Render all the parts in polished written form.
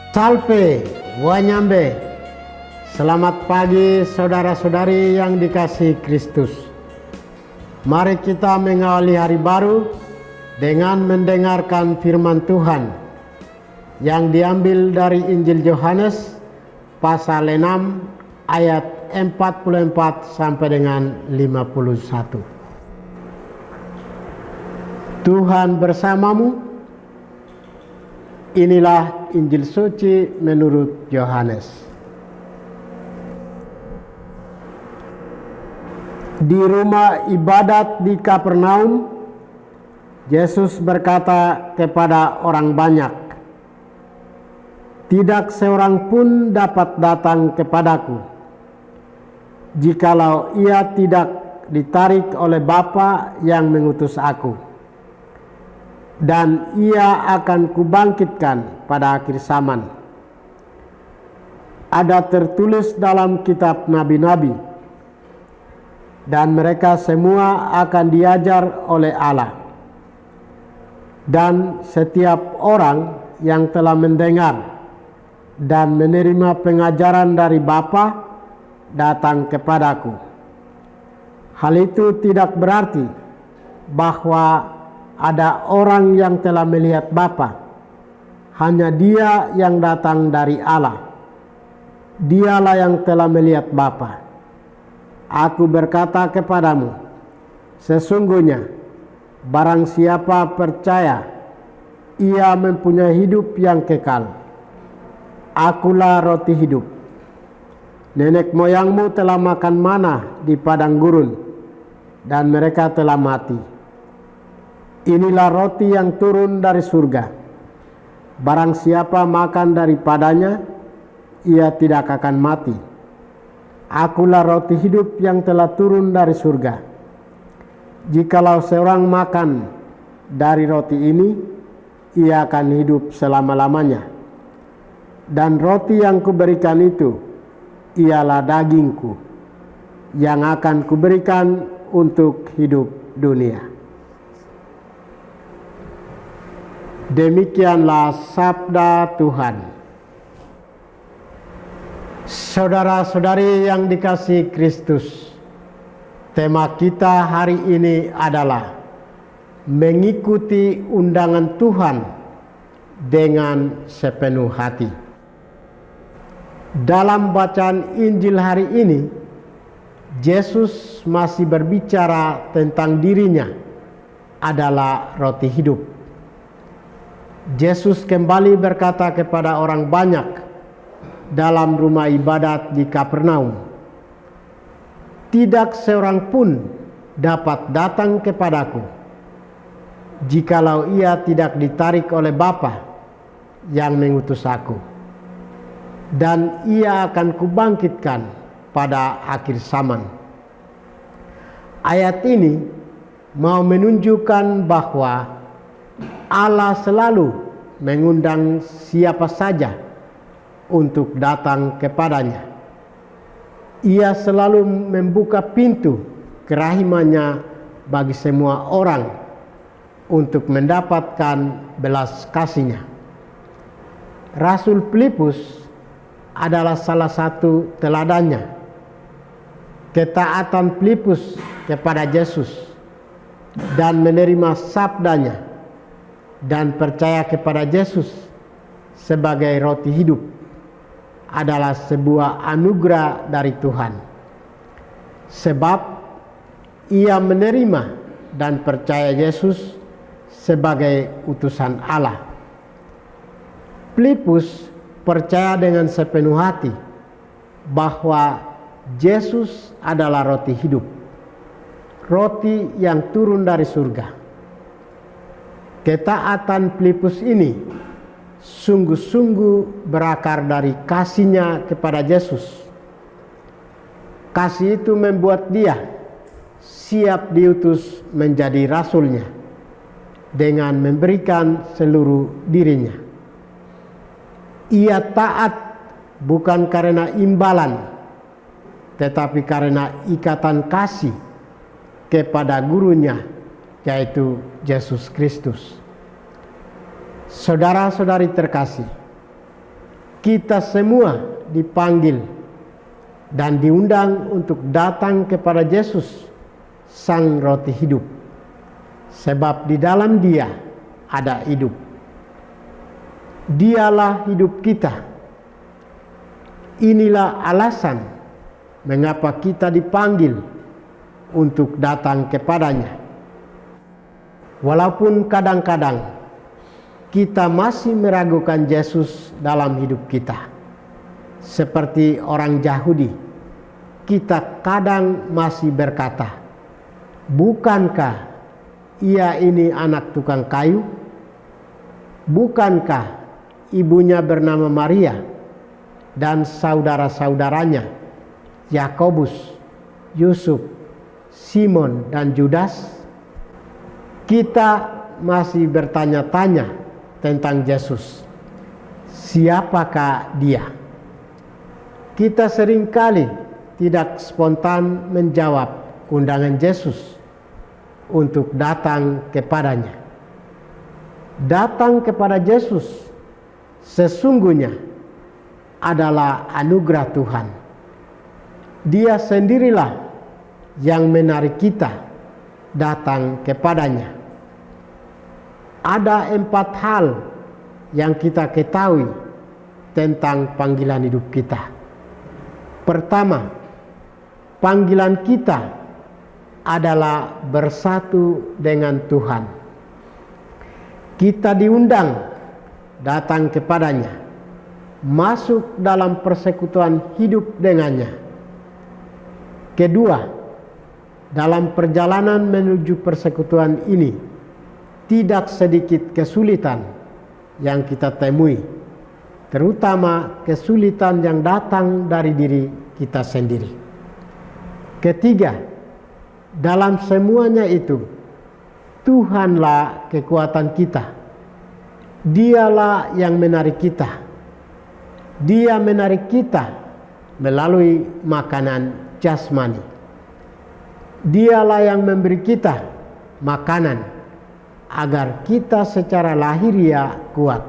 Salve, Wanyambe. Selamat pagi saudara-saudari yang dikasihi Kristus. Mari kita mengawali hari baru dengan mendengarkan firman Tuhan yang diambil dari Injil Yohanes pasal 6 ayat 44 sampai dengan 51. Tuhan bersamamu. Inilah Injil suci menurut Yohanes. Di rumah ibadat di Kapernaum, Yesus berkata kepada orang banyak, "Tidak seorang pun dapat datang kepadaku, jikalau ia tidak ditarik oleh Bapa yang mengutus aku. Dan ia akan kubangkitkan pada akhir zaman." Ada tertulis dalam kitab nabi-nabi, dan mereka semua akan diajar oleh Allah. Dan setiap orang yang telah mendengar dan menerima pengajaran dari Bapa datang kepadaku. Hal itu tidak berarti bahwa ada orang yang telah melihat Bapa. Hanya Dia yang datang dari Allah. Dialah yang telah melihat Bapa. Aku berkata kepadamu, sesungguhnya barang siapa percaya, ia mempunyai hidup yang kekal. Akulah roti hidup. Nenek moyangmu telah makan mana di padang gurun, dan mereka telah mati. Inilah roti yang turun dari surga. Barang siapa makan daripadanya, ia tidak akan mati. Akulah roti hidup yang telah turun dari surga. Jikalau seorang makan dari roti ini, ia akan hidup selama-lamanya. Dan roti yang kuberikan itu, ialah dagingku, yang akan kuberikan untuk hidup dunia. Demikianlah sabda Tuhan. Saudara-saudari yang dikasihi Kristus, tema kita hari ini adalah mengikuti undangan Tuhan dengan sepenuh hati. Dalam bacaan Injil hari ini, Yesus masih berbicara tentang dirinya adalah roti hidup. Yesus kembali berkata kepada orang banyak dalam rumah ibadat di Kapernaum, "Tidak seorang pun dapat datang kepadaku, jikalau ia tidak ditarik oleh Bapa yang mengutus aku. Dan ia akan kubangkitkan pada akhir zaman." Ayat ini mau menunjukkan bahwa Allah selalu mengundang siapa saja untuk datang kepadanya. Ia selalu membuka pintu kerahimannya bagi semua orang untuk mendapatkan belas kasihnya. Rasul Filipus adalah salah satu teladannya. Ketaatan Filipus kepada Yesus dan menerima sabdanya dan percaya kepada Yesus sebagai roti hidup adalah sebuah anugerah dari Tuhan. Sebab ia menerima dan percaya Yesus sebagai utusan Allah. Filipus percaya dengan sepenuh hati bahwa Yesus adalah roti hidup, roti yang turun dari surga. Ketaatan Filipus ini sungguh-sungguh berakar dari kasihnya kepada Yesus. Kasih itu membuat dia siap diutus menjadi rasulnya dengan memberikan seluruh dirinya. Ia taat bukan karena imbalan, tetapi karena ikatan kasih kepada gurunya, yaitu Yesus Kristus. Saudara-saudari terkasih, kita semua dipanggil dan diundang untuk datang kepada Yesus, Sang Roti Hidup. Sebab di dalam Dia ada hidup. Dialah hidup kita. Inilah alasan mengapa kita dipanggil untuk datang kepadanya. Walaupun kadang-kadang kita masih meragukan Yesus dalam hidup kita. Seperti orang Yahudi, kita kadang masih berkata, "Bukankah ia ini anak tukang kayu? Bukankah ibunya bernama Maria dan saudara-saudaranya Yakobus, Yusuf, Simon, dan Judas?" Kita masih bertanya-tanya tentang Yesus. Siapakah Dia? Kita seringkali tidak spontan menjawab undangan Yesus untuk datang kepadanya. Datang kepada Yesus sesungguhnya adalah anugerah Tuhan. Dia sendirilah yang menarik kita datang kepadanya. Ada 4 hal yang kita ketahui tentang panggilan hidup kita. Pertama, panggilan kita adalah bersatu dengan Tuhan. Kita diundang datang kepadanya, masuk dalam persekutuan hidup dengannya. Kedua, dalam perjalanan menuju persekutuan ini, tidak sedikit kesulitan yang kita temui, terutama kesulitan yang datang dari diri kita sendiri. Ketiga, dalam semuanya itu, Tuhanlah kekuatan kita. Dialah yang menarik kita. Dia menarik kita melalui makanan jasmani. Dialah yang memberi kita makanan agar kita secara lahiriah kuat.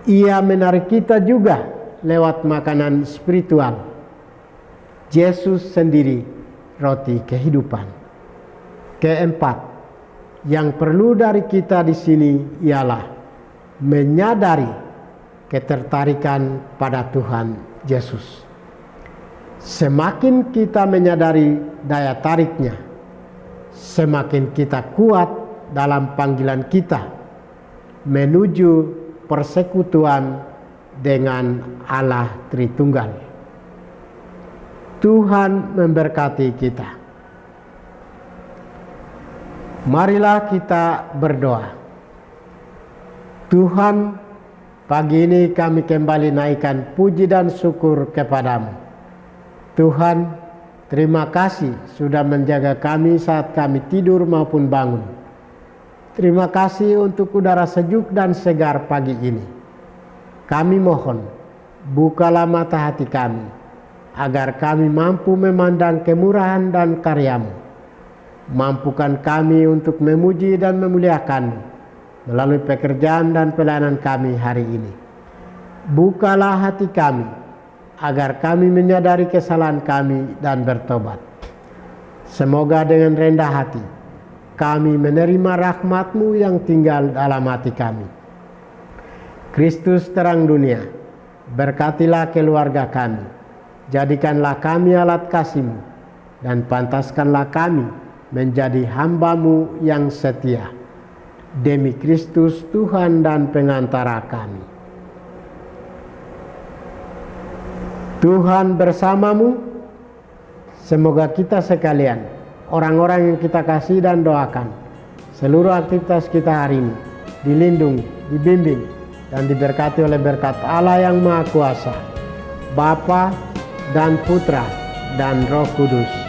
Ia menarik kita juga lewat makanan spiritual. Yesus sendiri roti kehidupan. Keempat, yang perlu dari kita di sini ialah menyadari ketertarikan pada Tuhan Yesus. Semakin kita menyadari daya tariknya, semakin kita kuat dalam panggilan kita menuju persekutuan dengan Allah Tritunggal. Tuhan memberkati kita. Marilah kita berdoa. Tuhan, pagi ini kami kembali naikkan puji dan syukur kepadamu. Tuhan, terima kasih sudah menjaga kami saat kami tidur maupun bangun. Terima kasih untuk udara sejuk dan segar pagi ini. Kami mohon, bukalah mata hati kami, agar kami mampu memandang kemurahan dan karya-Mu. Mampukan kami untuk memuji dan memuliakan-Mu melalui pekerjaan dan pelayanan kami hari ini. Bukalah hati kami, agar kami menyadari kesalahan kami dan bertobat. Semoga dengan rendah hati, kami menerima rahmat-Mu yang tinggal dalam hati kami. Kristus terang dunia, berkatilah keluarga kami. Jadikanlah kami alat kasih-Mu, dan pantaskanlah kami menjadi hamba-Mu yang setia. Demi Kristus Tuhan dan pengantara kami. Tuhan bersamamu. Semoga kita sekalian, orang-orang yang kita kasih dan doakan, seluruh aktivitas kita hari ini dilindungi, dibimbing, dan diberkati oleh berkat Allah yang Maha Kuasa, Bapa dan Putra dan Roh Kudus.